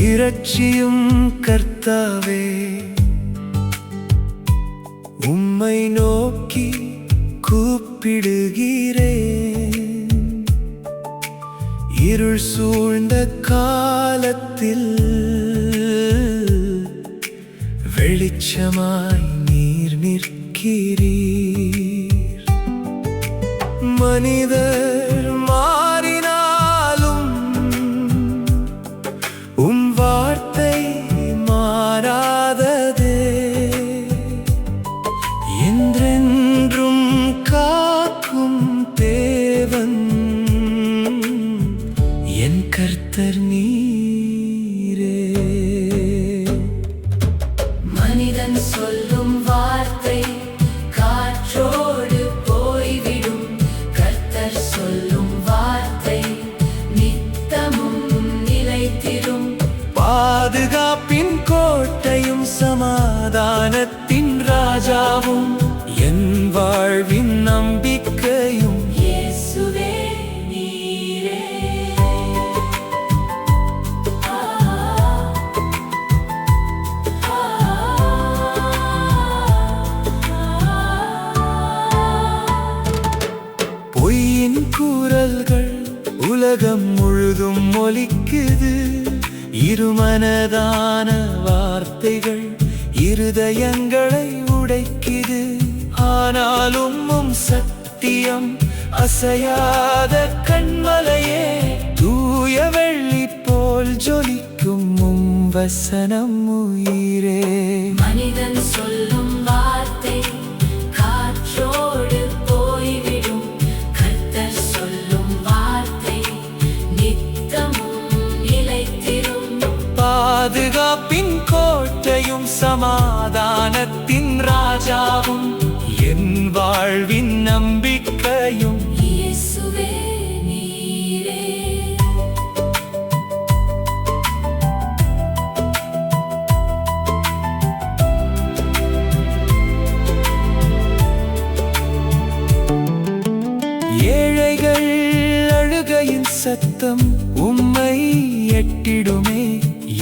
இரட்சியும் கர்த்தாவே, உம்மை நோக்கி கூப்பிடுகிறேன். இருள் சூழ்ந்த காலத்தில் வெளிச்சமாய் நீர் நிற்கிறீர். மனிதர் மாறினாலும் உம் வார்த்தை மாறாததே. என்றென்றும் காக்கும் தேவன் என் கர்த்தர் நீரே. மனிதன் சொல்லும் வார்த்தை காற்றோடு போய்விடும். கர்த்தர் சொல்லும் வார்த்தை நித்தமும் நிலைத்திடும். பாதுகாப்பின் கோட்டையும் சமாதானத்தின் ராஜாவும் என் வாழ்வின் நம்பிக்கையும் இயேசுவே நீரே. பொய்யின் குரல்கள் உலகம் முழுதும் ஒலிக்குது. இருமனதான வார்த்தைகள் இருதயங்களை உடைக்குது. ஆனாலும் உம் சத்தியம் அசையாத கண்மலையே. தூய வெள்ளி போல் ஜொலிக்கும் உம் வசனம் உயிரே. மனிதன் சொல்லும் வார்த்தை காற்றோடு போய்விடும். கர்த்தர் சொல்லும் வார்த்தை நித்தமும் நிலைத்திடும். பாதுகாப்பின் கோட்டையும் சமாதானத்தின் ராஜாவும் என் வாழ்வின் நம்பிக்கையும் இயேசுவே நீரே. ஏழைகள் அழுகையின் சத்தம்